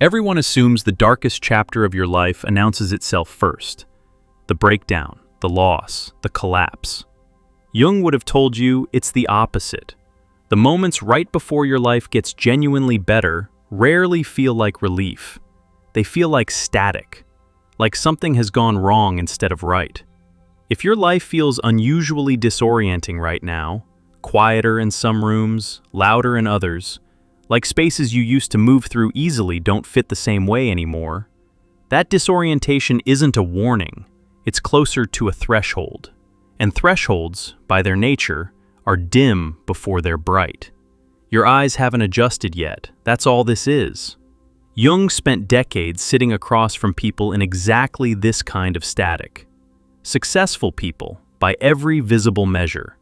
Everyone assumes the darkest chapter of your life announces itself first. The breakdown, the loss, the collapse. Jung would have told you it's the opposite. The moments right before your life gets genuinely better rarely feel like relief. They feel like static, like something has gone wrong instead of right. If your life feels unusually disorienting right now, quieter in some rooms, louder in others, like spaces you used to move through easily don't fit the same way anymore, that disorientation isn't a warning, it's closer to a threshold. And thresholds, by their nature, are dim before they're bright. Your eyes haven't adjusted yet, that's all this is. Jung spent decades sitting across from people in exactly this kind of static. Successful people, by every visible measure.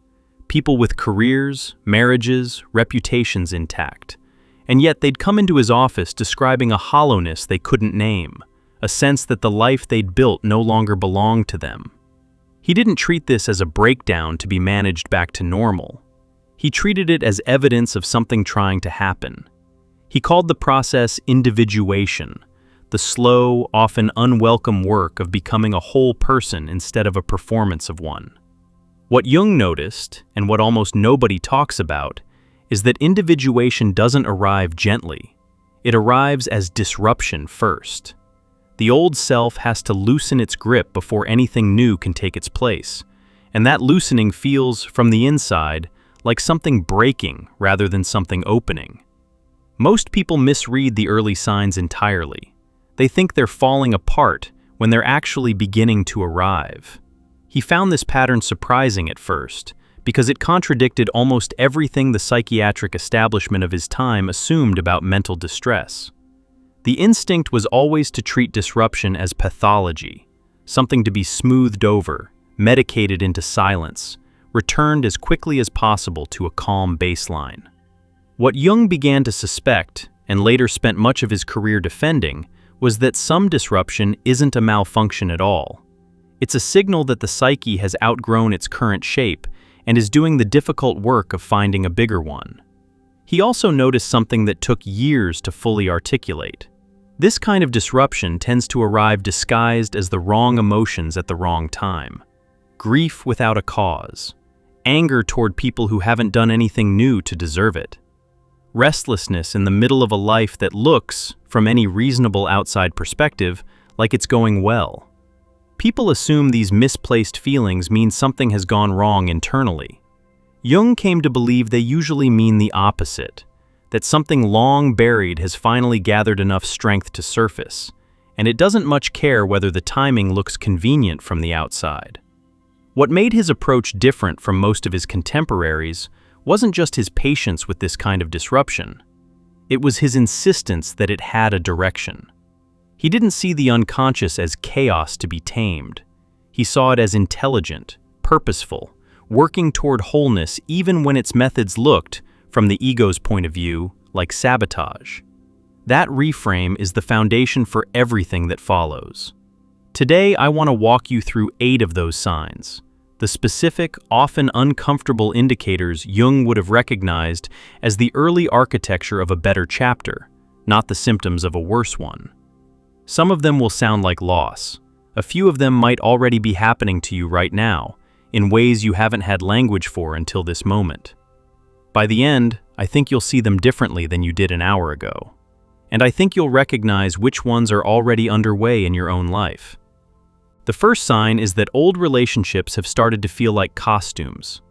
People with careers, marriages, reputations intact. And yet they'd come into his office describing a hollowness they couldn't name, a sense that the life they'd built no longer belonged to them. He didn't treat this as a breakdown to be managed back to normal. He treated it as evidence of something trying to happen. He called the process individuation, the slow, often unwelcome work of becoming a whole person instead of a performance of one. What Jung noticed, and what almost nobody talks about, is that individuation doesn't arrive gently. It arrives as disruption first. The old self has to loosen its grip before anything new can take its place, and that loosening feels, from the inside, like something breaking rather than something opening. Most people misread the early signs entirely. They think they're falling apart when they're actually beginning to arrive. He found this pattern surprising at first, because it contradicted almost everything the psychiatric establishment of his time assumed about mental distress. The instinct was always to treat disruption as pathology, something to be smoothed over, medicated into silence, returned as quickly as possible to a calm baseline. What Jung began to suspect, and later spent much of his career defending, was that some disruption isn't a malfunction at all. It's a signal that the psyche has outgrown its current shape and is doing the difficult work of finding a bigger one. He also noticed something that took years to fully articulate. This kind of disruption tends to arrive disguised as the wrong emotions at the wrong time. Grief without a cause. Anger toward people who haven't done anything new to deserve it. Restlessness in the middle of a life that looks, from any reasonable outside perspective, like it's going well. People assume these misplaced feelings mean something has gone wrong internally. Jung came to believe they usually mean the opposite, that something long buried has finally gathered enough strength to surface, and it doesn't much care whether the timing looks convenient from the outside. What made his approach different from most of his contemporaries wasn't just his patience with this kind of disruption. It was his insistence that it had a direction. He didn't see the unconscious as chaos to be tamed. He saw it as intelligent, purposeful, working toward wholeness even when its methods looked, from the ego's point of view, like sabotage. That reframe is the foundation for everything that follows. Today, I want to walk you through 8 of those signs, the specific, often uncomfortable indicators Jung would have recognized as the early architecture of a better chapter, not the symptoms of a worse one. Some of them will sound like loss. A few of them might already be happening to you right now, in ways you haven't had language for until this moment. By the end, I think you'll see them differently than you did an hour ago. And I think you'll recognize which ones are already underway in your own life. The first sign is that old relationships have started to feel like costumes.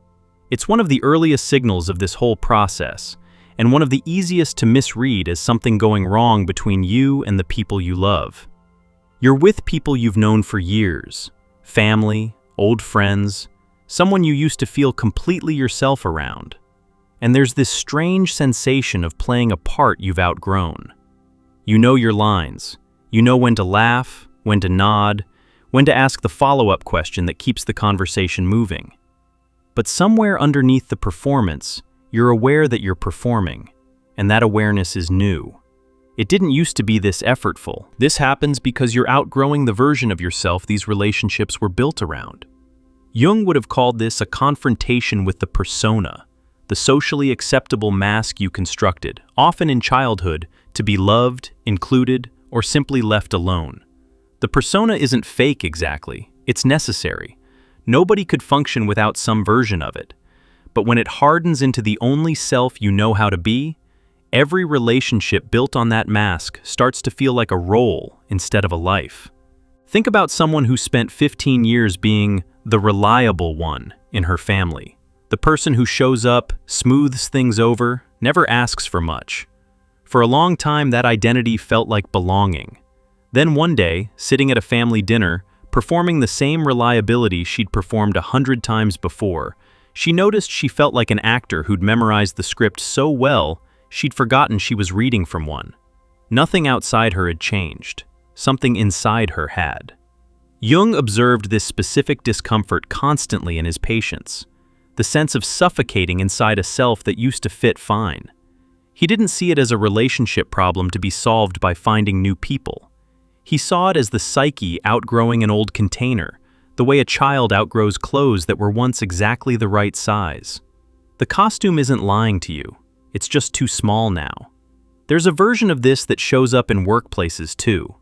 It's one of the earliest signals of this whole process, and one of the easiest to misread as something going wrong between you and the people you love. You're with people you've known for years, family, old friends, someone you used to feel completely yourself around. And there's this strange sensation of playing a part you've outgrown. You know your lines. You know when to laugh, when to nod, when to ask the follow-up question that keeps the conversation moving. But somewhere underneath the performance, you're aware that you're performing, and that awareness is new. It didn't used to be this effortful. This happens because you're outgrowing the version of yourself these relationships were built around. Jung would have called this a confrontation with the persona, the socially acceptable mask you constructed, often in childhood, to be loved, included, or simply left alone. The persona isn't fake exactly, it's necessary. Nobody could function without some version of it. But when it hardens into the only self you know how to be, every relationship built on that mask starts to feel like a role instead of a life. Think about someone who spent 15 years being the reliable one in her family. The person who shows up, smooths things over, never asks for much. For a long time, that identity felt like belonging. Then one day, sitting at a family dinner, performing the same reliability she'd performed 100 times before, she noticed she felt like an actor who'd memorized the script so well, she'd forgotten she was reading from one. Nothing outside her had changed. Something inside her had. Jung observed this specific discomfort constantly in his patients, the sense of suffocating inside a self that used to fit fine. He didn't see it as a relationship problem to be solved by finding new people. He saw it as the psyche outgrowing an old container, the way a child outgrows clothes that were once exactly the right size. The costume isn't lying to you, it's just too small now. There's a version of this that shows up in workplaces too.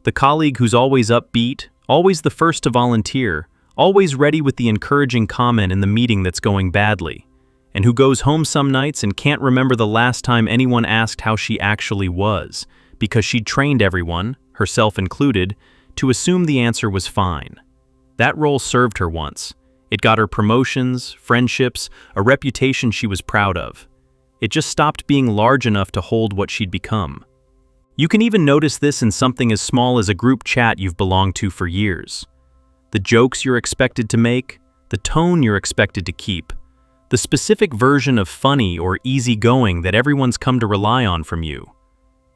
The colleague who's always upbeat, always the first to volunteer, always ready with the encouraging comment in the meeting that's going badly, and who goes home some nights and can't remember the last time anyone asked how she actually was, because she'd trained everyone, herself included, to assume the answer was fine. That role served her once. It got her promotions, friendships, a reputation she was proud of. It just stopped being large enough to hold what she'd become. You can even notice this in something as small as a group chat you've belonged to for years. The jokes you're expected to make, the tone you're expected to keep, the specific version of funny or easygoing that everyone's come to rely on from you.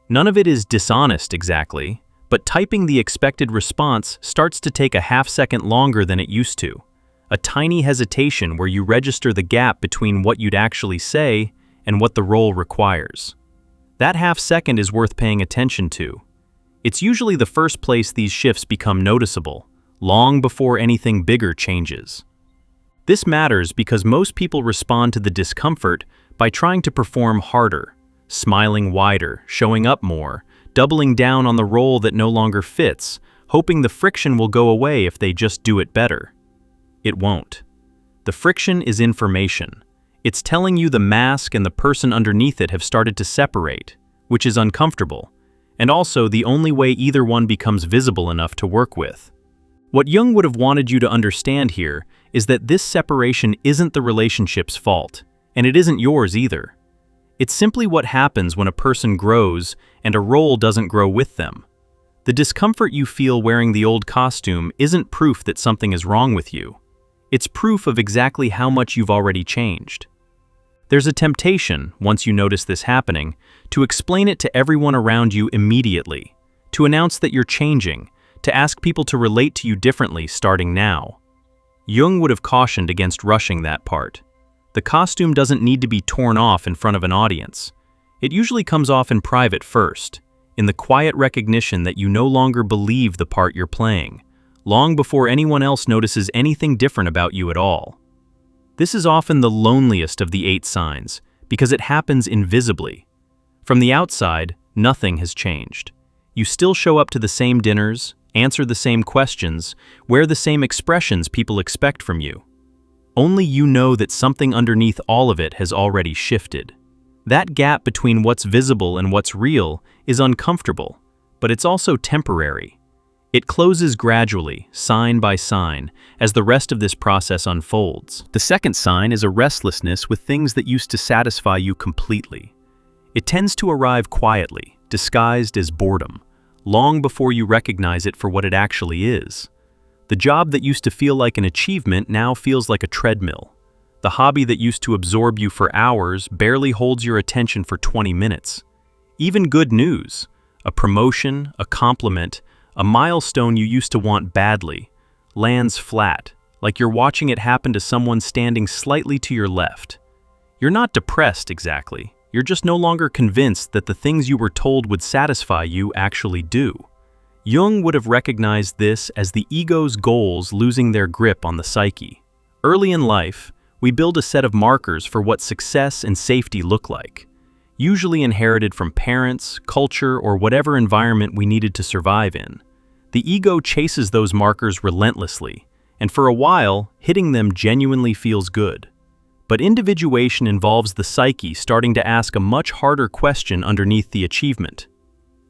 None of it is dishonest exactly, but typing the expected response starts to take a half-second longer than it used to. A tiny hesitation where you register the gap between what you'd actually say and what the role requires. That half-second is worth paying attention to. It's usually the first place these shifts become noticeable, long before anything bigger changes. This matters because most people respond to the discomfort by trying to perform harder, smiling wider, showing up more, doubling down on the role that no longer fits, hoping the friction will go away if they just do it better. It won't. The friction is information. It's telling you the mask and the person underneath it have started to separate, which is uncomfortable, and also the only way either one becomes visible enough to work with. What Jung would have wanted you to understand here is that this separation isn't the relationship's fault, and it isn't yours either. It's simply what happens when a person grows and a role doesn't grow with them. The discomfort you feel wearing the old costume isn't proof that something is wrong with you. It's proof of exactly how much you've already changed. There's a temptation, once you notice this happening, to explain it to everyone around you immediately, to announce that you're changing, to ask people to relate to you differently starting now. Jung would have cautioned against rushing that part. The costume doesn't need to be torn off in front of an audience. It usually comes off in private first, in the quiet recognition that you no longer believe the part you're playing, long before anyone else notices anything different about you at all. This is often the loneliest of the 8 signs, because it happens invisibly. From the outside, nothing has changed. You still show up to the same dinners, answer the same questions, wear the same expressions people expect from you. Only you know that something underneath all of it has already shifted. That gap between what's visible and what's real is uncomfortable, but it's also temporary. It closes gradually, sign by sign, as the rest of this process unfolds. The second sign is a restlessness with things that used to satisfy you completely. It tends to arrive quietly, disguised as boredom, long before you recognize it for what it actually is. The job that used to feel like an achievement now feels like a treadmill. The hobby that used to absorb you for hours barely holds your attention for 20 minutes. Even good news, a promotion, a compliment, a milestone you used to want badly, lands flat, like you're watching it happen to someone standing slightly to your left. You're not depressed exactly, you're just no longer convinced that the things you were told would satisfy you actually do. Jung would have recognized this as the ego's goals losing their grip on the psyche. Early in life, we build a set of markers for what success and safety look like. usually inherited from parents, culture, or whatever environment we needed to survive in. The ego chases those markers relentlessly, and for a while, hitting them genuinely feels good. But individuation involves the psyche starting to ask a much harder question underneath the achievement.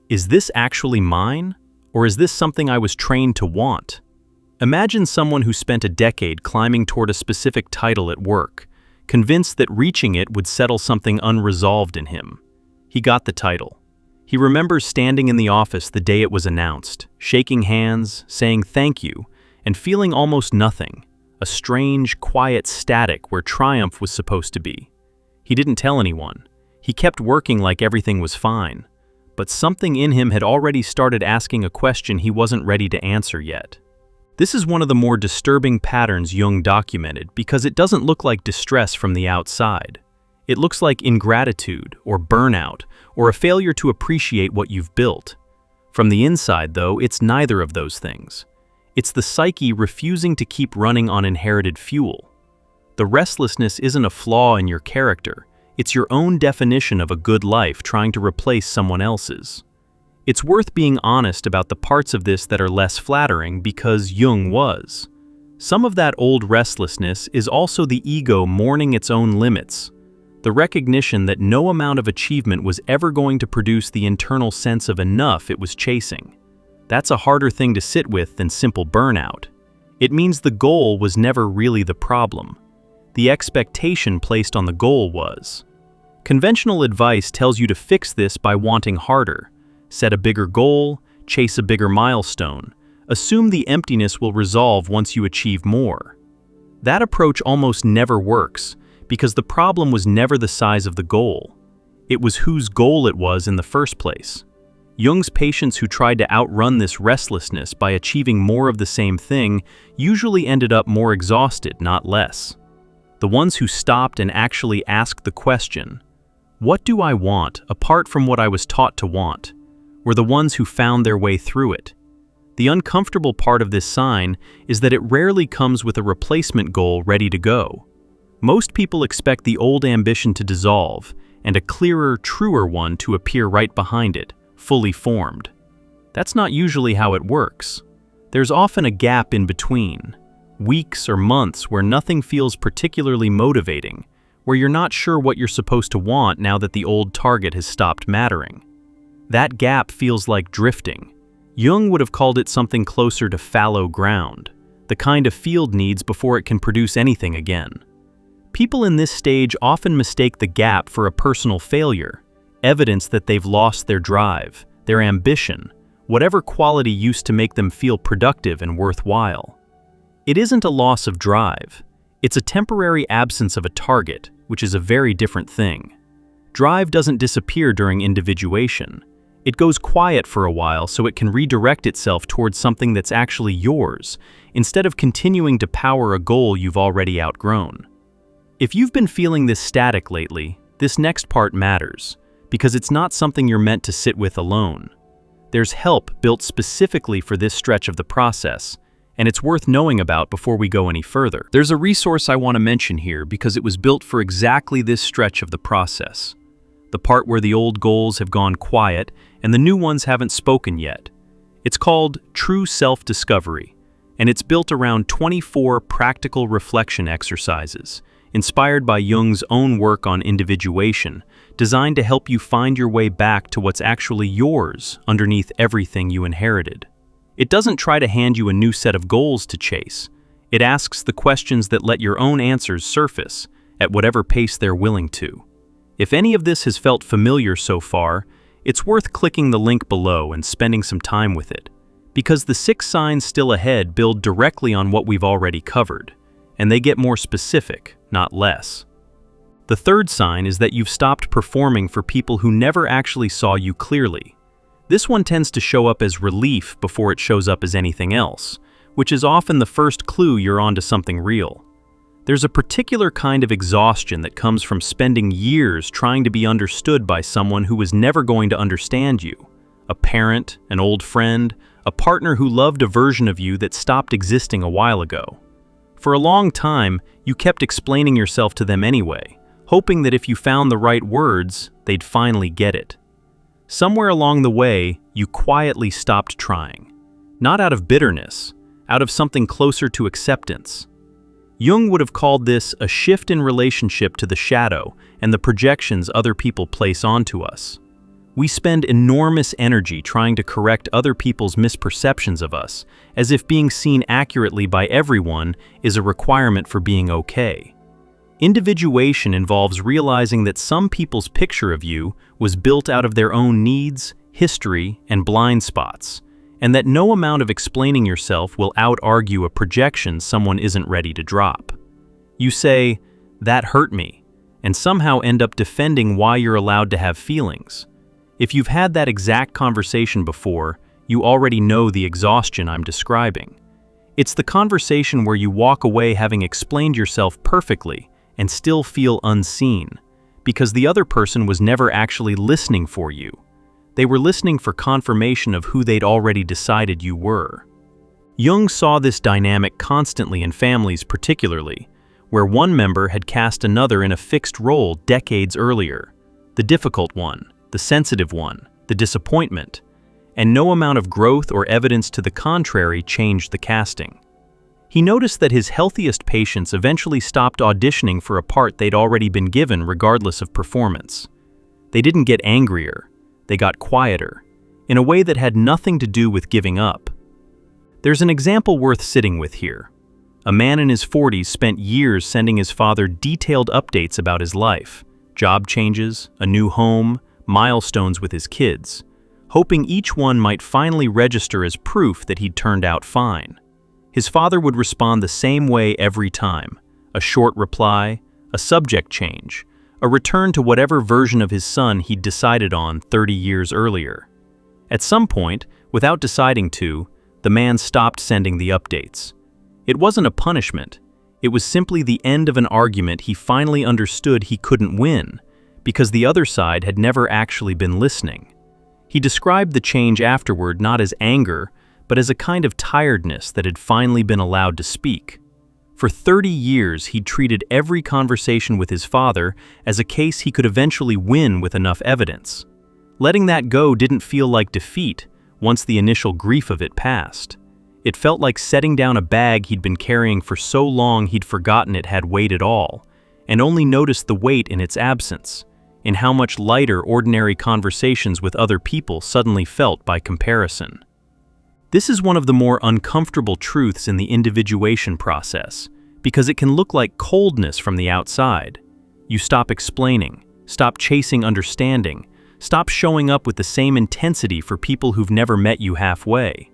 Is this actually mine, or is this something I was trained to want? Imagine someone who spent a decade climbing toward a specific title at work, convinced that reaching it would settle something unresolved in him. He got the title. He remembers standing in the office the day it was announced, shaking hands, saying thank you, and feeling almost nothing, a strange, quiet static where triumph was supposed to be. He didn't tell anyone. He kept working like everything was fine, but something in him had already started asking a question he wasn't ready to answer yet. This is one of the more disturbing patterns Jung documented because it doesn't look like distress from the outside. It looks like ingratitude or burnout or a failure to appreciate what you've built. From the inside, though, it's neither of those things. It's the psyche refusing to keep running on inherited fuel. The restlessness isn't a flaw in your character. It's your own definition of a good life trying to replace someone else's. It's worth being honest about the parts of this that are less flattering because Jung was. Some of that old restlessness is also the ego mourning its own limits, the recognition that no amount of achievement was ever going to produce the internal sense of enough it was chasing. That's a harder thing to sit with than simple burnout. It means the goal was never really the problem. The expectation placed on the goal was. Conventional advice tells you to fix this by wanting harder. Set a bigger goal, chase a bigger milestone, assume the emptiness will resolve once you achieve more. That approach almost never works because the problem was never the size of the goal. It was whose goal it was in the first place. Jung's patients who tried to outrun this restlessness by achieving more of the same thing usually ended up more exhausted, not less. The ones who stopped and actually asked the question, "What do I want apart from what I was taught to want?" were the ones who found their way through it. The uncomfortable part of this sign is that it rarely comes with a replacement goal ready to go. Most people expect the old ambition to dissolve and a clearer, truer one to appear right behind it, fully formed. That's not usually how it works. There's often a gap in between, weeks or months where nothing feels particularly motivating, where you're not sure what you're supposed to want now that the old target has stopped mattering. That gap feels like drifting. Jung would have called it something closer to fallow ground, the kind of field needs before it can produce anything again. People in this stage often mistake the gap for a personal failure, evidence that they've lost their drive, their ambition, whatever quality used to make them feel productive and worthwhile. It isn't a loss of drive. It's a temporary absence of a target, which is a very different thing. Drive doesn't disappear during individuation. It goes quiet for a while so it can redirect itself towards something that's actually yours, instead of continuing to power a goal you've already outgrown. If you've been feeling this static lately, this next part matters, because it's not something you're meant to sit with alone. There's help built specifically for this stretch of the process, and it's worth knowing about before we go any further. There's a resource I want to mention here because it was built for exactly this stretch of the process. The part where the old goals have gone quiet and the new ones haven't spoken yet. It's called True Self-Discovery, and it's built around 24 practical reflection exercises, inspired by Jung's own work on individuation, designed to help you find your way back to what's actually yours underneath everything you inherited. It doesn't try to hand you a new set of goals to chase. It asks the questions that let your own answers surface, at whatever pace they're willing to. If any of this has felt familiar so far, it's worth clicking the link below and spending some time with it, because the 6 signs still ahead build directly on what we've already covered, and they get more specific, not less. The third sign is that you've stopped performing for people who never actually saw you clearly. This one tends to show up as relief before it shows up as anything else, which is often the first clue you're onto something real. There's a particular kind of exhaustion that comes from spending years trying to be understood by someone who was never going to understand you. A parent, an old friend, a partner who loved a version of you that stopped existing a while ago. For a long time, you kept explaining yourself to them anyway, hoping that if you found the right words, they'd finally get it. Somewhere along the way, you quietly stopped trying. Not out of bitterness, out of something closer to acceptance. Jung would have called this a shift in relationship to the shadow and the projections other people place onto us. We spend enormous energy trying to correct other people's misperceptions of us, as if being seen accurately by everyone is a requirement for being okay. Individuation involves realizing that some people's picture of you was built out of their own needs, history, and blind spots, and that no amount of explaining yourself will out-argue a projection someone isn't ready to drop. You say, "That hurt me," and somehow end up defending why you're allowed to have feelings. If you've had that exact conversation before, you already know the exhaustion I'm describing. It's the conversation where you walk away having explained yourself perfectly and still feel unseen, because the other person was never actually listening for you. They were listening for confirmation of who they'd already decided you were. Jung saw this dynamic constantly in families particularly, where one member had cast another in a fixed role decades earlier, the difficult one, the sensitive one, the disappointment, and no amount of growth or evidence to the contrary changed the casting. He noticed that his healthiest patients eventually stopped auditioning for a part they'd already been given regardless of performance. They didn't get angrier, they got quieter, in a way that had nothing to do with giving up. There's an example worth sitting with here. A man in his 40s spent years sending his father detailed updates about his life, job changes, a new home, milestones with his kids, hoping each one might finally register as proof that he'd turned out fine. His father would respond the same way every time, a short reply, a subject change, a return to whatever version of his son he'd decided on 30 years earlier. At some point, without deciding to, the man stopped sending the updates. It wasn't a punishment, it was simply the end of an argument he finally understood he couldn't win, because the other side had never actually been listening. He described the change afterward not as anger, but as a kind of tiredness that had finally been allowed to speak. For 30 years, he'd treated every conversation with his father as a case he could eventually win with enough evidence. Letting that go didn't feel like defeat once the initial grief of it passed. It felt like setting down a bag he'd been carrying for so long he'd forgotten it had weight at all, and only noticed the weight in its absence, in how much lighter ordinary conversations with other people suddenly felt by comparison. This is one of the more uncomfortable truths in the individuation process, because it can look like coldness from the outside. You stop explaining, stop chasing understanding, stop showing up with the same intensity for people who've never met you halfway.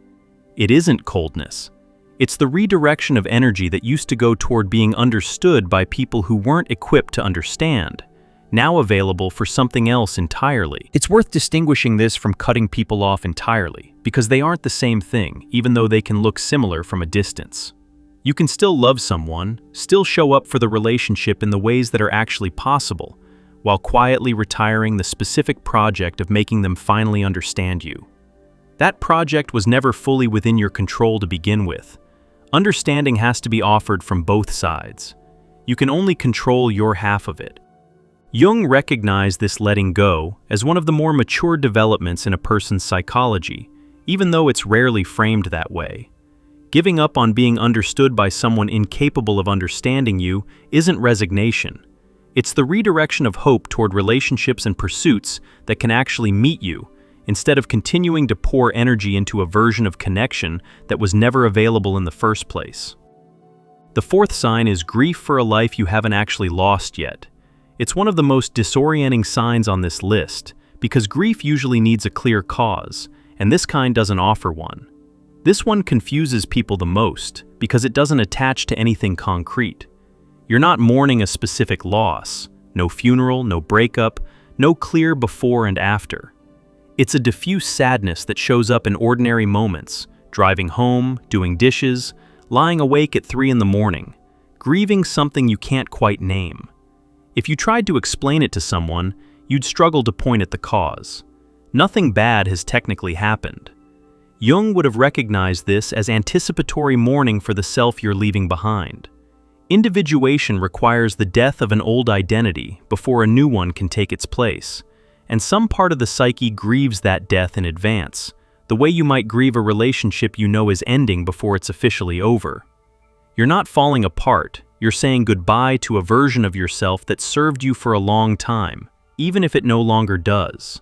It isn't coldness. It's the redirection of energy that used to go toward being understood by people who weren't equipped to understand, now available for something else entirely. It's worth distinguishing this from cutting people off entirely, because they aren't the same thing, even though they can look similar from a distance. You can still love someone, still show up for the relationship in the ways that are actually possible, while quietly retiring the specific project of making them finally understand you. That project was never fully within your control to begin with. Understanding has to be offered from both sides. You can only control your half of it. Jung recognized this letting go as one of the more mature developments in a person's psychology, even though it's rarely framed that way. Giving up on being understood by someone incapable of understanding you isn't resignation. It's the redirection of hope toward relationships and pursuits that can actually meet you, instead of continuing to pour energy into a version of connection that was never available in the first place. The fourth sign is grief for a life you haven't actually lost yet. It's one of the most disorienting signs on this list, because grief usually needs a clear cause, and this kind doesn't offer one. This one confuses people the most, because it doesn't attach to anything concrete. You're not mourning a specific loss, no funeral, no breakup, no clear before and after. It's a diffuse sadness that shows up in ordinary moments, driving home, doing dishes, lying awake at 3 in the morning, grieving something you can't quite name. If you tried to explain it to someone, you'd struggle to point at the cause. Nothing bad has technically happened. Jung would have recognized this as anticipatory mourning for the self you're leaving behind. Individuation requires the death of an old identity before a new one can take its place, and some part of the psyche grieves that death in advance, the way you might grieve a relationship you know is ending before it's officially over. You're not falling apart, you're saying goodbye to a version of yourself that served you for a long time, even if it no longer does.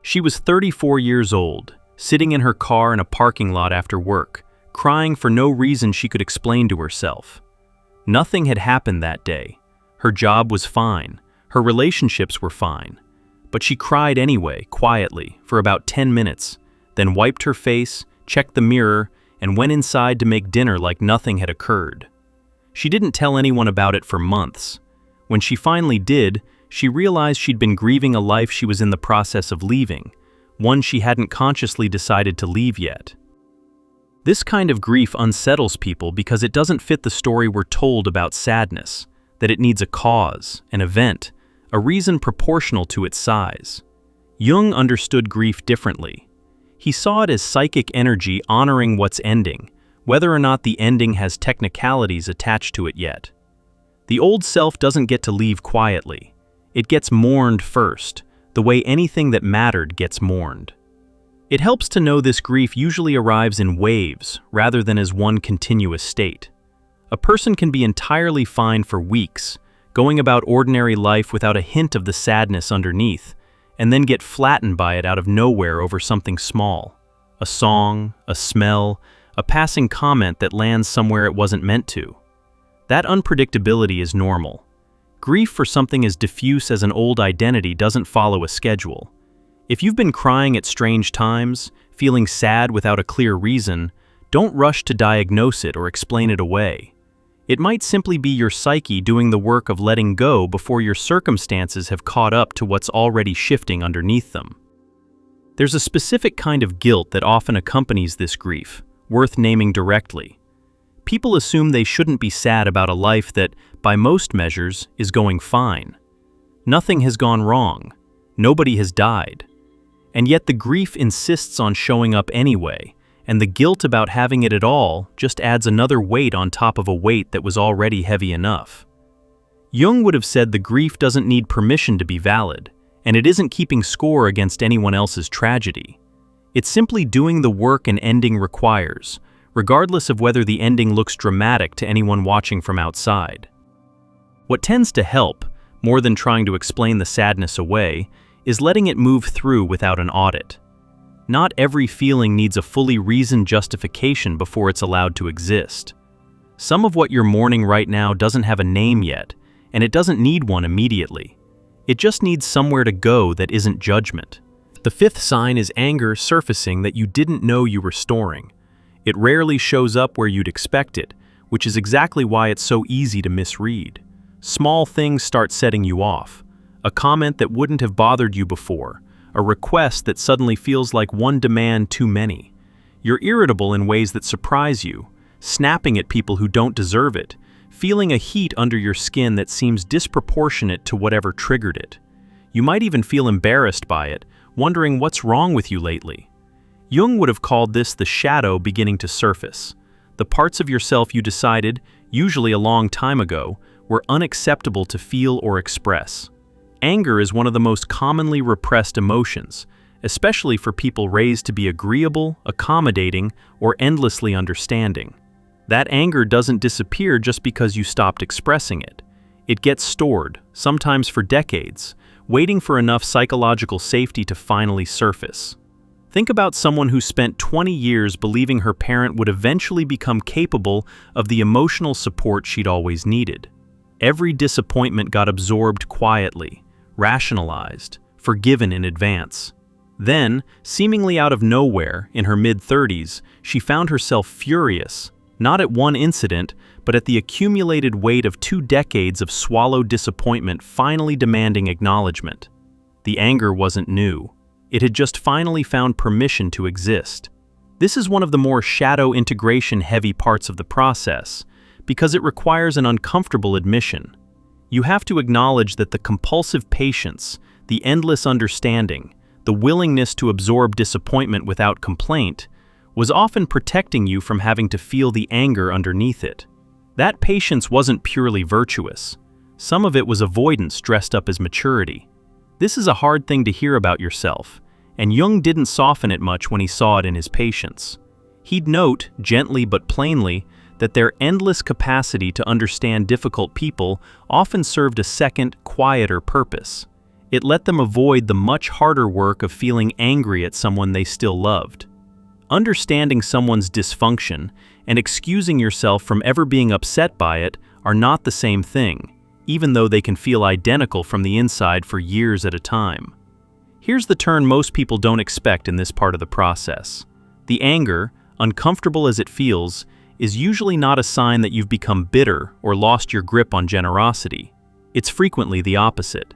She was 34 years old, sitting in her car in a parking lot after work, crying for no reason she could explain to herself. Nothing had happened that day. Her job was fine, her relationships were fine, but she cried anyway, quietly, for about 10 minutes, then wiped her face, checked the mirror, and went inside to make dinner like nothing had occurred. She didn't tell anyone about it for months. When she finally did, she realized she'd been grieving a life she was in the process of leaving, one she hadn't consciously decided to leave yet. This kind of grief unsettles people because it doesn't fit the story we're told about sadness, that it needs a cause, an event, a reason proportional to its size. Jung understood grief differently. He saw it as psychic energy honoring what's ending, whether or not the ending has technicalities attached to it yet. The old self doesn't get to leave quietly. It gets mourned first, the way anything that mattered gets mourned. It helps to know this grief usually arrives in waves rather than as one continuous state. A person can be entirely fine for weeks, going about ordinary life without a hint of the sadness underneath, and then get flattened by it out of nowhere over something small. A song, a smell, a passing comment that lands somewhere it wasn't meant to. That unpredictability is normal. Grief for something as diffuse as an old identity doesn't follow a schedule. If you've been crying at strange times, feeling sad without a clear reason, don't rush to diagnose it or explain it away. It might simply be your psyche doing the work of letting go before your circumstances have caught up to what's already shifting underneath them. There's a specific kind of guilt that often accompanies this grief, worth naming directly. People assume they shouldn't be sad about a life that, by most measures, is going fine. Nothing has gone wrong. Nobody has died. And yet the grief insists on showing up anyway, and the guilt about having it at all just adds another weight on top of a weight that was already heavy enough. Jung would have said the grief doesn't need permission to be valid, and it isn't keeping score against anyone else's tragedy. It's simply doing the work an ending requires, regardless of whether the ending looks dramatic to anyone watching from outside. What tends to help, more than trying to explain the sadness away, is letting it move through without an audit. Not every feeling needs a fully reasoned justification before it's allowed to exist. Some of what you're mourning right now doesn't have a name yet, and it doesn't need one immediately. It just needs somewhere to go that isn't judgment. The fifth sign is anger surfacing that you didn't know you were storing. It rarely shows up where you'd expect it, which is exactly why it's so easy to misread. Small things start setting you off. A comment that wouldn't have bothered you before, a request that suddenly feels like one demand too many. You're irritable in ways that surprise you, snapping at people who don't deserve it, feeling a heat under your skin that seems disproportionate to whatever triggered it. You might even feel embarrassed by it, wondering what's wrong with you lately. Jung would have called this the shadow beginning to surface, the parts of yourself you decided, usually a long time ago, were unacceptable to feel or express. Anger is one of the most commonly repressed emotions, especially for people raised to be agreeable, accommodating, or endlessly understanding. That anger doesn't disappear just because you stopped expressing it. It gets stored, sometimes for decades, waiting for enough psychological safety to finally surface. Think about someone who spent 20 years believing her parent would eventually become capable of the emotional support she'd always needed. Every disappointment got absorbed quietly, rationalized, forgiven in advance. Then, seemingly out of nowhere, in her mid-30s, she found herself furious, not at one incident, but at the accumulated weight of 2 decades of swallowed disappointment finally demanding acknowledgement. The anger wasn't new. It had just finally found permission to exist. This is one of the more shadow integration-heavy parts of the process, because it requires an uncomfortable admission. You have to acknowledge that the compulsive patience, the endless understanding, the willingness to absorb disappointment without complaint, was often protecting you from having to feel the anger underneath it. That patience wasn't purely virtuous. Some of it was avoidance dressed up as maturity. This is a hard thing to hear about yourself, and Jung didn't soften it much when he saw it in his patients. He'd note, gently but plainly, that their endless capacity to understand difficult people often served a second, quieter purpose. It let them avoid the much harder work of feeling angry at someone they still loved. Understanding someone's dysfunction and excusing yourself from ever being upset by it are not the same thing, even though they can feel identical from the inside for years at a time. Here's the turn most people don't expect in this part of the process. The anger, uncomfortable as it feels, is usually not a sign that you've become bitter or lost your grip on generosity. It's frequently the opposite.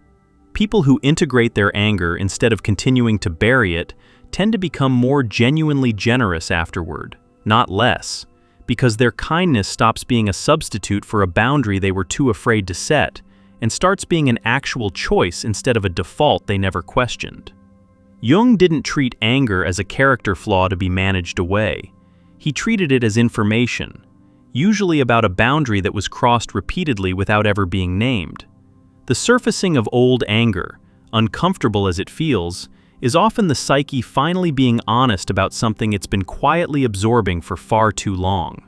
People who integrate their anger instead of continuing to bury it tend to become more genuinely generous afterward, not less, because their kindness stops being a substitute for a boundary they were too afraid to set and starts being an actual choice instead of a default they never questioned. Jung didn't treat anger as a character flaw to be managed away. He treated it as information, usually about a boundary that was crossed repeatedly without ever being named. The surfacing of old anger, uncomfortable as it feels, is often the psyche finally being honest about something it's been quietly absorbing for far too long.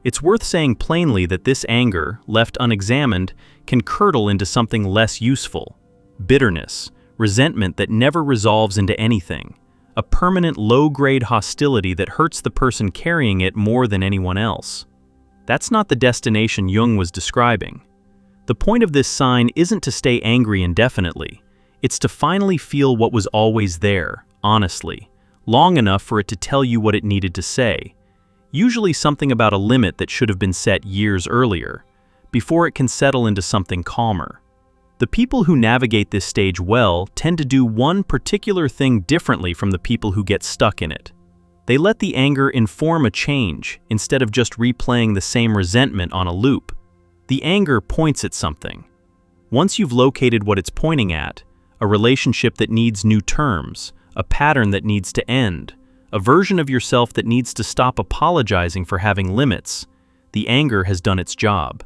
It's worth saying plainly that this anger, left unexamined, can curdle into something less useful: bitterness, resentment that never resolves into anything, a permanent low-grade hostility that hurts the person carrying it more than anyone else. That's not the destination Jung was describing. The point of this sign isn't to stay angry indefinitely. It's to finally feel what was always there, honestly, long enough for it to tell you what it needed to say, usually something about a limit that should have been set years earlier, before it can settle into something calmer. The people who navigate this stage well tend to do one particular thing differently from the people who get stuck in it. They let the anger inform a change instead of just replaying the same resentment on a loop. The anger points at something. Once you've located what it's pointing at, a relationship that needs new terms, a pattern that needs to end, a version of yourself that needs to stop apologizing for having limits, the anger has done its job.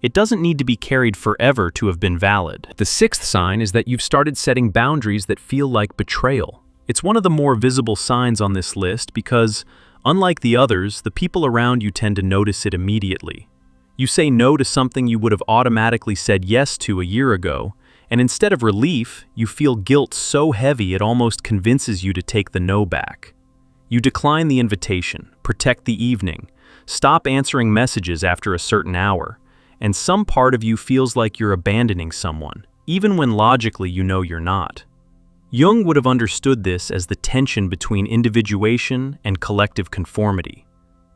It doesn't need to be carried forever to have been valid. The sixth sign is that you've started setting boundaries that feel like betrayal. It's one of the more visible signs on this list because, unlike the others, the people around you tend to notice it immediately. You say no to something you would have automatically said yes to a year ago, and instead of relief, you feel guilt so heavy it almost convinces you to take the no back. You decline the invitation, protect the evening, stop answering messages after a certain hour, and some part of you feels like you're abandoning someone, even when logically you know you're not. Jung would have understood this as the tension between individuation and collective conformity.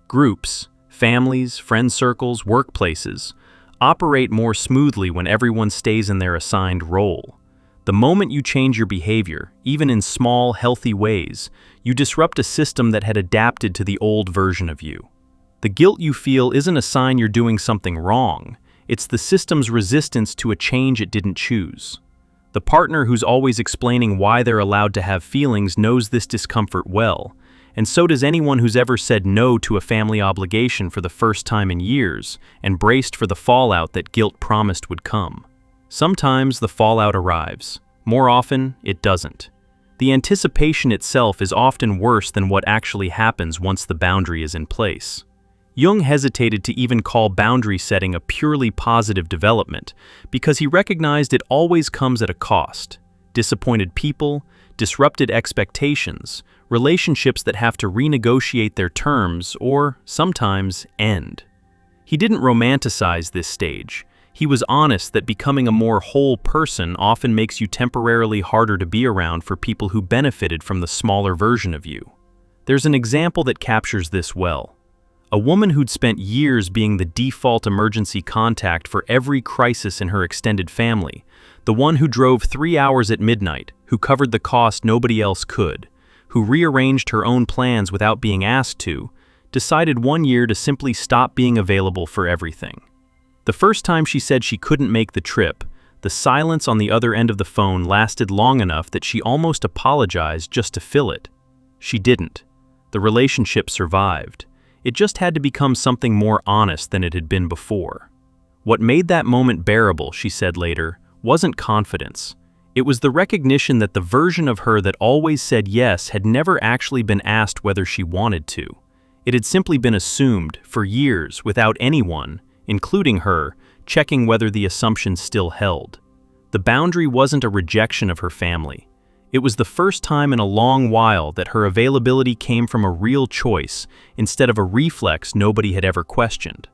Groups, families, friend circles, workplaces, operate more smoothly when everyone stays in their assigned role. The moment you change your behavior, even in small, healthy ways, you disrupt a system that had adapted to the old version of you. The guilt you feel isn't a sign you're doing something wrong. It's the system's resistance to a change it didn't choose. The partner who's always explaining why they're allowed to have feelings knows this discomfort well, and so does anyone who's ever said no to a family obligation for the first time in years and braced for the fallout that guilt promised would come. Sometimes the fallout arrives. More often, it doesn't. The anticipation itself is often worse than what actually happens once the boundary is in place. Jung hesitated to even call boundary setting a purely positive development because he recognized it always comes at a cost: disappointed people, disrupted expectations, relationships that have to renegotiate their terms or, sometimes, end. He didn't romanticize this stage. He was honest that becoming a more whole person often makes you temporarily harder to be around for people who benefited from the smaller version of you. There's an example that captures this well. A woman who'd spent years being the default emergency contact for every crisis in her extended family, the one who drove 3 hours at midnight, who covered the cost nobody else could, who rearranged her own plans without being asked to, decided one year to simply stop being available for everything. The first time she said she couldn't make the trip, the silence on the other end of the phone lasted long enough that she almost apologized just to fill it. She didn't. The relationship survived. It just had to become something more honest than it had been before. What made that moment bearable, she said later, wasn't confidence. It was the recognition that the version of her that always said yes had never actually been asked whether she wanted to. It had simply been assumed, for years, without anyone, including her, checking whether the assumption still held. The boundary wasn't a rejection of her family. It was the first time in a long while that her availability came from a real choice instead of a reflex nobody had ever questioned.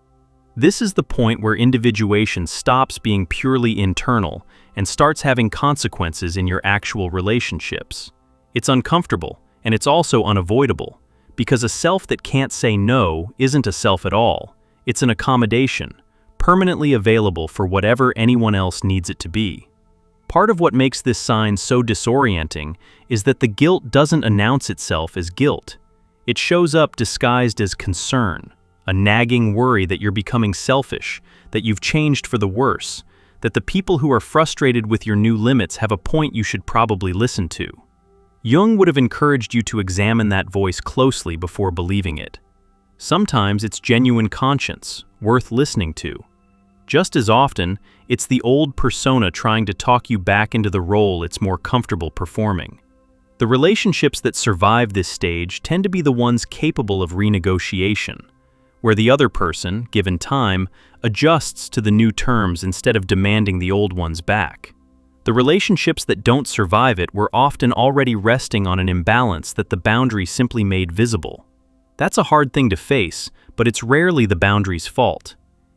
This is the point where individuation stops being purely internal and starts having consequences in your actual relationships. It's uncomfortable, and it's also unavoidable, because a self that can't say no isn't a self at all. It's an accommodation, permanently available for whatever anyone else needs it to be. Part of what makes this sign so disorienting is that the guilt doesn't announce itself as guilt. It shows up disguised as concern, a nagging worry that you're becoming selfish, that you've changed for the worse, that the people who are frustrated with your new limits have a point you should probably listen to. Jung would have encouraged you to examine that voice closely before believing it. Sometimes it's genuine conscience, worth listening to. Just as often, it's the old persona trying to talk you back into the role it's more comfortable performing. The relationships that survive this stage tend to be the ones capable of renegotiation, where the other person, given time, adjusts to the new terms instead of demanding the old ones back. The relationships that don't survive it were often already resting on an imbalance that the boundary simply made visible. That's a hard thing to face, but it's rarely the boundary's fault.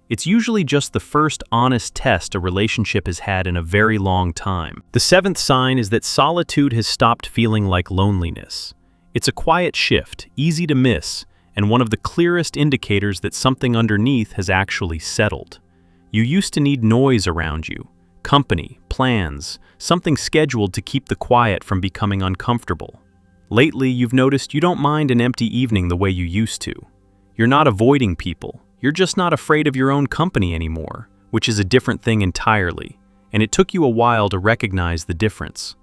It's usually just the first honest test a relationship has had in a very long time. The seventh sign is that solitude has stopped feeling like loneliness. It's a quiet shift, easy to miss, and one of the clearest indicators that something underneath has actually settled. You used to need noise around you, company, plans, something scheduled to keep the quiet from becoming uncomfortable. Lately, you've noticed you don't mind an empty evening the way you used to. You're not avoiding people. You're just not afraid of your own company anymore, which is a different thing entirely, and it took you a while to recognize the difference.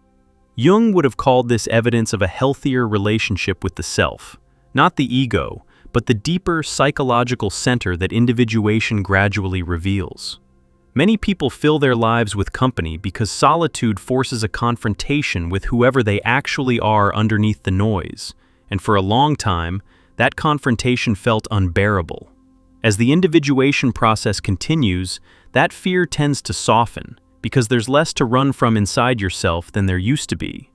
Jung would have called this evidence of a healthier relationship with the self, not the ego, but the deeper psychological center that individuation gradually reveals. Many people fill their lives with company because solitude forces a confrontation with whoever they actually are underneath the noise, and for a long time, that confrontation felt unbearable. As the individuation process continues, that fear tends to soften because there's less to run from inside yourself than there used to be.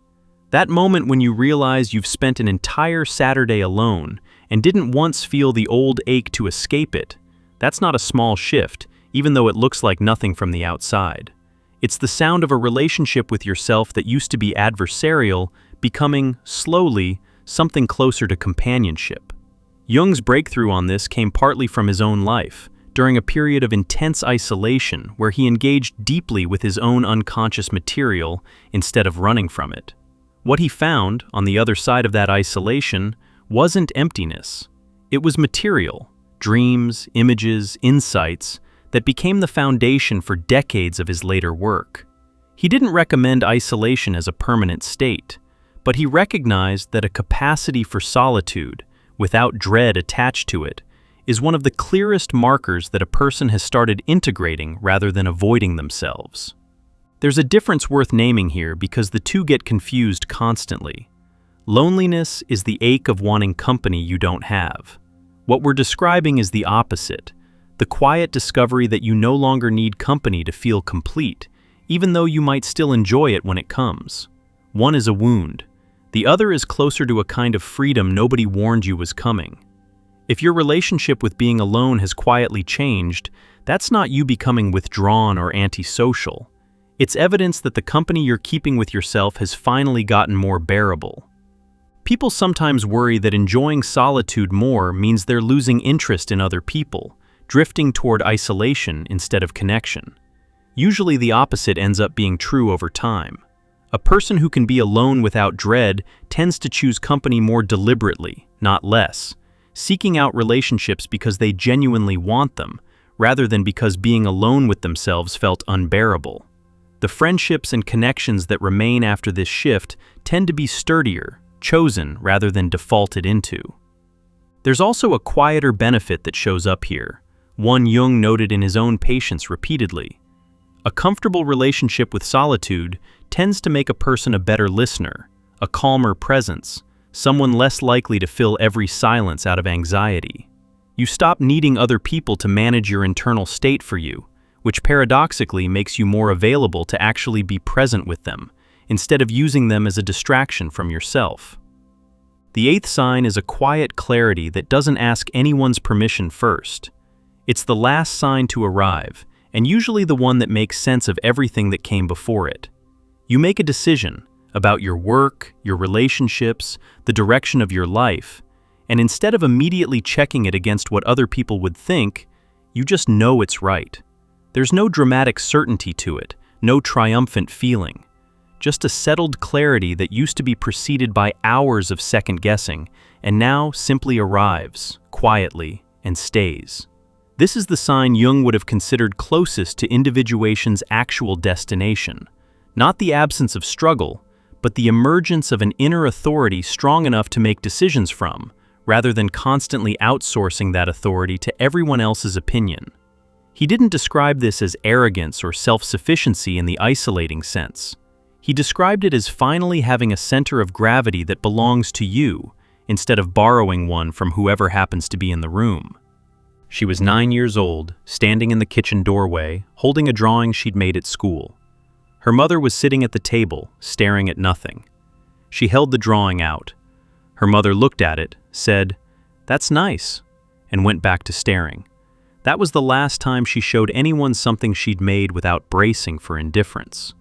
That moment when you realize you've spent an entire Saturday alone and didn't once feel the old ache to escape it, that's not a small shift, even though it looks like nothing from the outside. It's the sound of a relationship with yourself that used to be adversarial, becoming, slowly, something closer to companionship. Jung's breakthrough on this came partly from his own life, during a period of intense isolation where he engaged deeply with his own unconscious material instead of running from it. What he found, on the other side of that isolation, wasn't emptiness. It was material, dreams, images, insights, that became the foundation for decades of his later work. He didn't recommend isolation as a permanent state, but he recognized that a capacity for solitude, without dread attached to it, is one of the clearest markers that a person has started integrating rather than avoiding themselves. There's a difference worth naming here because the two get confused constantly. Loneliness is the ache of wanting company you don't have. What we're describing is the opposite, the quiet discovery that you no longer need company to feel complete, even though you might still enjoy it when it comes. One is a wound. The other is closer to a kind of freedom nobody warned you was coming. If your relationship with being alone has quietly changed, that's not you becoming withdrawn or antisocial. It's evidence that the company you're keeping with yourself has finally gotten more bearable. People sometimes worry that enjoying solitude more means they're losing interest in other people, drifting toward isolation instead of connection. Usually the opposite ends up being true over time. A person who can be alone without dread tends to choose company more deliberately, not less, seeking out relationships because they genuinely want them, rather than because being alone with themselves felt unbearable. The friendships and connections that remain after this shift tend to be sturdier, chosen rather than defaulted into. There's also a quieter benefit that shows up here, one Jung noted in his own patients repeatedly. A comfortable relationship with solitude tends to make a person a better listener, a calmer presence, someone less likely to fill every silence out of anxiety. You stop needing other people to manage your internal state for you, which paradoxically makes you more available to actually be present with them, instead of using them as a distraction from yourself. The eighth sign is a quiet clarity that doesn't ask anyone's permission first. It's the last sign to arrive, and usually the one that makes sense of everything that came before it. You make a decision about your work, your relationships, the direction of your life, and instead of immediately checking it against what other people would think, you just know it's right. There's no dramatic certainty to it, no triumphant feeling. Just a settled clarity that used to be preceded by hours of second-guessing, and now simply arrives, quietly, and stays. This is the sign Jung would have considered closest to individuation's actual destination. Not the absence of struggle, but the emergence of an inner authority strong enough to make decisions from, rather than constantly outsourcing that authority to everyone else's opinion. He didn't describe this as arrogance or self-sufficiency in the isolating sense. He described it as finally having a center of gravity that belongs to you, instead of borrowing one from whoever happens to be in the room. She was 9 years old, standing in the kitchen doorway, holding a drawing she'd made at school. Her mother was sitting at the table, staring at nothing. She held the drawing out. Her mother looked at it, said, "That's nice," and went back to staring. That was the last time she showed anyone something she'd made without bracing for indifference.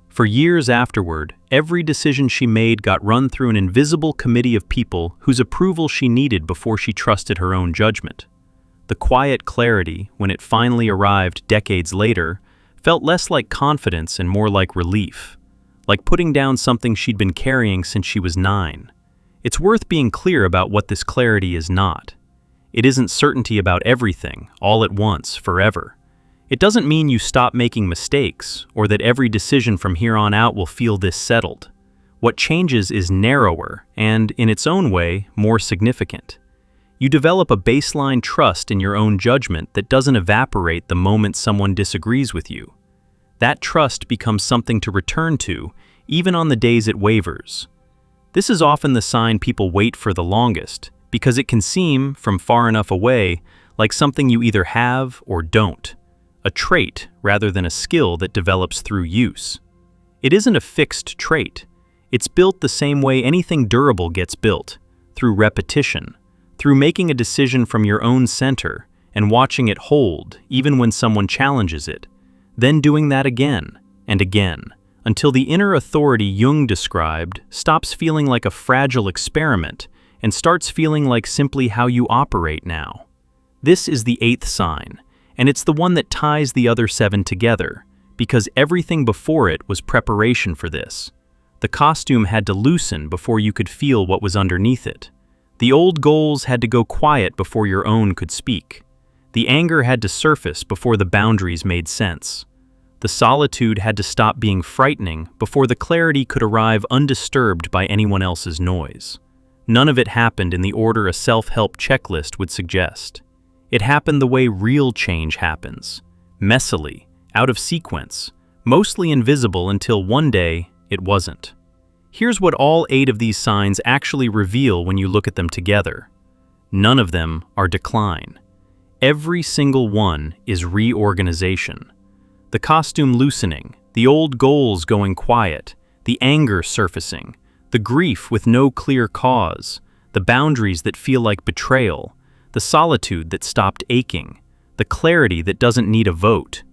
For years afterward, every decision she made got run through an invisible committee of people whose approval she needed before she trusted her own judgment. The quiet clarity, when it finally arrived decades later, felt less like confidence and more like relief, like putting down something she'd been carrying since she was 9. It's worth being clear about what this clarity is not. It isn't certainty about everything, all at once, forever. It doesn't mean you stop making mistakes, or that every decision from here on out will feel this settled. What changes is narrower and, in its own way, more significant. You develop a baseline trust in your own judgment that doesn't evaporate the moment someone disagrees with you. That trust becomes something to return to, even on the days it wavers. This is often the sign people wait for the longest, because it can seem, from far enough away, like something you either have or don't. A trait rather than a skill that develops through use. It isn't a fixed trait. It's built the same way anything durable gets built, through repetition, through making a decision from your own center and watching it hold even when someone challenges it, then doing that again and again, until the inner authority Jung described stops feeling like a fragile experiment and starts feeling like simply how you operate now. This is the eighth sign, and it's the one that ties the other 7 together, because everything before it was preparation for this. The costume had to loosen before you could feel what was underneath it. The old goals had to go quiet before your own could speak. The anger had to surface before the boundaries made sense. The solitude had to stop being frightening before the clarity could arrive undisturbed by anyone else's noise. None of it happened in the order a self-help checklist would suggest. It happened the way real change happens, messily, out of sequence, mostly invisible until one day it wasn't. Here's what all 8 of these signs actually reveal when you look at them together. None of them are decline. Every single one is reorganization. The costume loosening, the old goals going quiet, the anger surfacing, the grief with no clear cause, the boundaries that feel like betrayal, the solitude that stopped aching, the clarity that doesn't need a vote.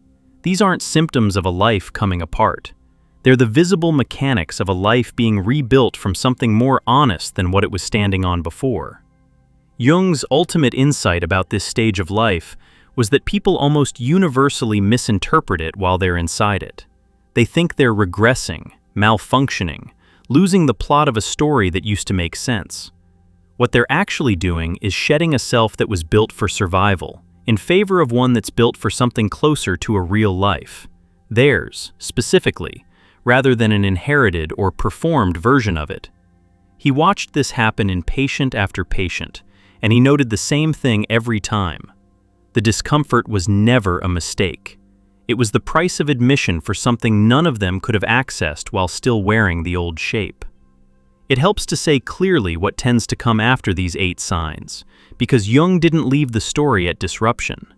These aren't symptoms of a life coming apart. They're the visible mechanics of a life being rebuilt from something more honest than what it was standing on before. Jung's ultimate insight about this stage of life was that people almost universally misinterpret it while they're inside it. They think they're regressing, malfunctioning, losing the plot of a story that used to make sense. What they're actually doing is shedding a self that was built for survival, in favor of one that's built for something closer to a real life. Theirs, specifically, rather than an inherited or performed version of it. He watched this happen in patient after patient, and he noted the same thing every time. The discomfort was never a mistake. It was the price of admission for something none of them could have accessed while still wearing the old shape. It helps to say clearly what tends to come after these 8 signs, because Jung didn't leave the story at disruption.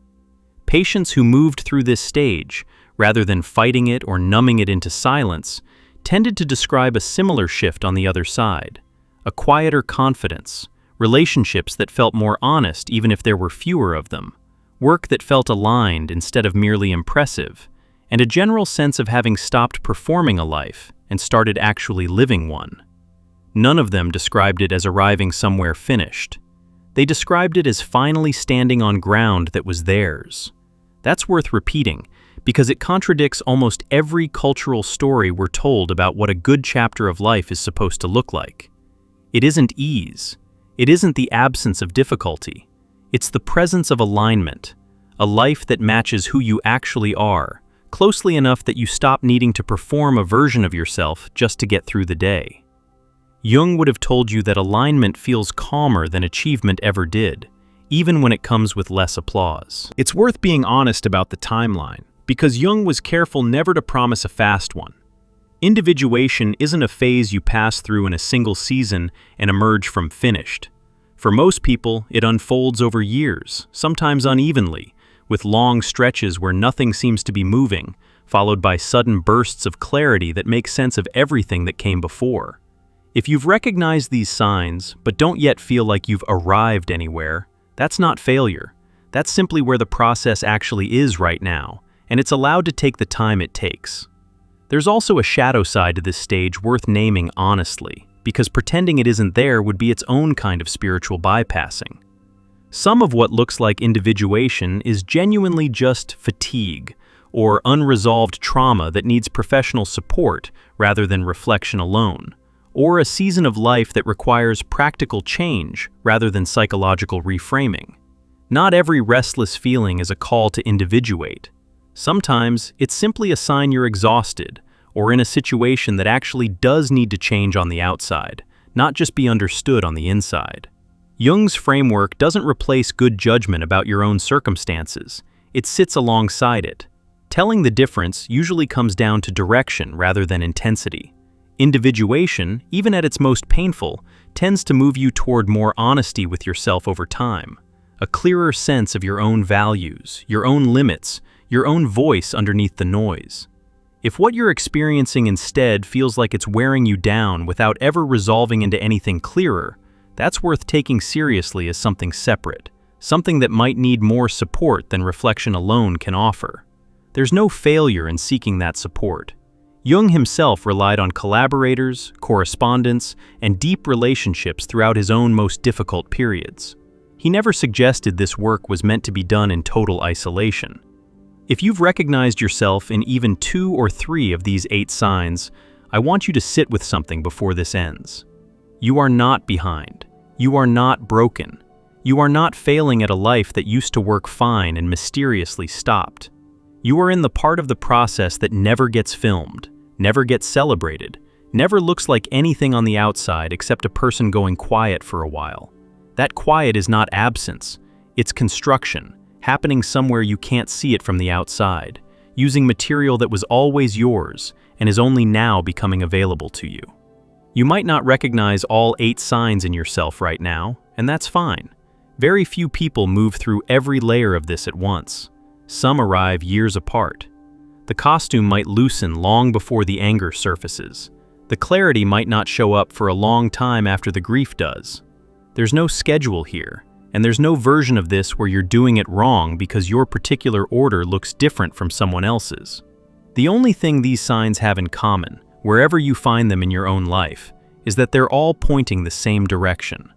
Patients who moved through this stage, rather than fighting it or numbing it into silence, tended to describe a similar shift on the other side, a quieter confidence, relationships that felt more honest even if there were fewer of them, work that felt aligned instead of merely impressive, and a general sense of having stopped performing a life and started actually living one. None of them described it as arriving somewhere finished. They described it as finally standing on ground that was theirs. That's worth repeating, because it contradicts almost every cultural story we're told about what a good chapter of life is supposed to look like. It isn't ease. It isn't the absence of difficulty. It's the presence of alignment, a life that matches who you actually are, closely enough that you stop needing to perform a version of yourself just to get through the day. Jung would have told you that alignment feels calmer than achievement ever did, even when it comes with less applause. It's worth being honest about the timeline, because Jung was careful never to promise a fast one. Individuation isn't a phase you pass through in a single season and emerge from finished. For most people, it unfolds over years, sometimes unevenly, with long stretches where nothing seems to be moving, followed by sudden bursts of clarity that make sense of everything that came before. If you've recognized these signs, but don't yet feel like you've arrived anywhere, that's not failure. That's simply where the process actually is right now, and it's allowed to take the time it takes. There's also a shadow side to this stage worth naming honestly, because pretending it isn't there would be its own kind of spiritual bypassing. Some of what looks like individuation is genuinely just fatigue, or unresolved trauma that needs professional support rather than reflection alone, or a season of life that requires practical change rather than psychological reframing. Not every restless feeling is a call to individuate. Sometimes it's simply a sign you're exhausted, or in a situation that actually does need to change on the outside, not just be understood on the inside. Jung's framework doesn't replace good judgment about your own circumstances. It sits alongside it. Telling the difference usually comes down to direction rather than intensity. Individuation, even at its most painful, tends to move you toward more honesty with yourself over time, a clearer sense of your own values, your own limits, your own voice underneath the noise. If what you're experiencing instead feels like it's wearing you down without ever resolving into anything clearer, that's worth taking seriously as something separate, something that might need more support than reflection alone can offer. There's no failure in seeking that support. Jung himself relied on collaborators, correspondence, and deep relationships throughout his own most difficult periods. He never suggested this work was meant to be done in total isolation. If you've recognized yourself in even 2 or 3 of these 8 signs, I want you to sit with something before this ends. You are not behind. You are not broken. You are not failing at a life that used to work fine and mysteriously stopped. You are in the part of the process that never gets filmed, never gets celebrated, never looks like anything on the outside except a person going quiet for a while. That quiet is not absence, it's construction, happening somewhere you can't see it from the outside, using material that was always yours and is only now becoming available to you. You might not recognize all 8 signs in yourself right now, and that's fine. Very few people move through every layer of this at once. Some arrive years apart. The costume might loosen long before the anger surfaces. The clarity might not show up for a long time after the grief does. There's no schedule here, and there's no version of this where you're doing it wrong because your particular order looks different from someone else's. The only thing these signs have in common, wherever you find them in your own life, is that they're all pointing the same direction,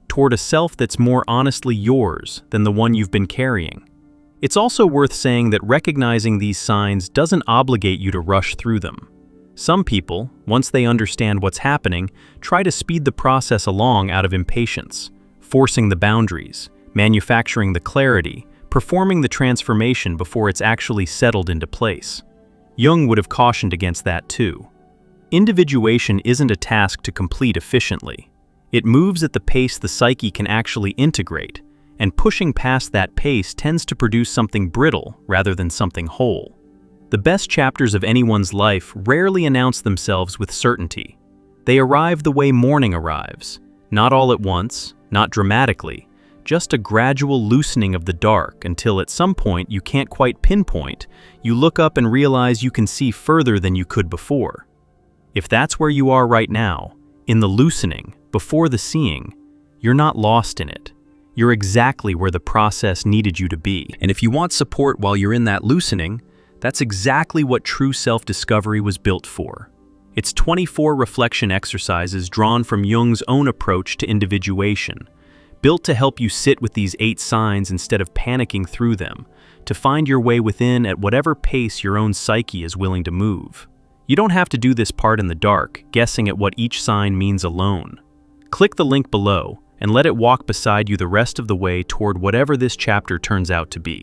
toward a self that's more honestly yours than the one you've been carrying. It's also worth saying that recognizing these signs doesn't obligate you to rush through them. Some people, once they understand what's happening, try to speed the process along out of impatience, forcing the boundaries, manufacturing the clarity, performing the transformation before it's actually settled into place. Jung would have cautioned against that too. Individuation isn't a task to complete efficiently. It moves at the pace the psyche can actually integrate, and pushing past that pace tends to produce something brittle rather than something whole. The best chapters of anyone's life rarely announce themselves with certainty. They arrive the way morning arrives, not all at once, not dramatically, just a gradual loosening of the dark until at some point you can't quite pinpoint, you look up and realize you can see further than you could before. If that's where you are right now, in the loosening, before the seeing, you're not lost in it. You're exactly where the process needed you to be. And if you want support while you're in that loosening, that's exactly what true self-discovery was built for. It's 24 reflection exercises drawn from Jung's own approach to individuation, built to help you sit with these 8 signs instead of panicking through them, to find your way within at whatever pace your own psyche is willing to move. You don't have to do this part in the dark, guessing at what each sign means alone. Click the link below and let it walk beside you the rest of the way toward whatever this chapter turns out to be.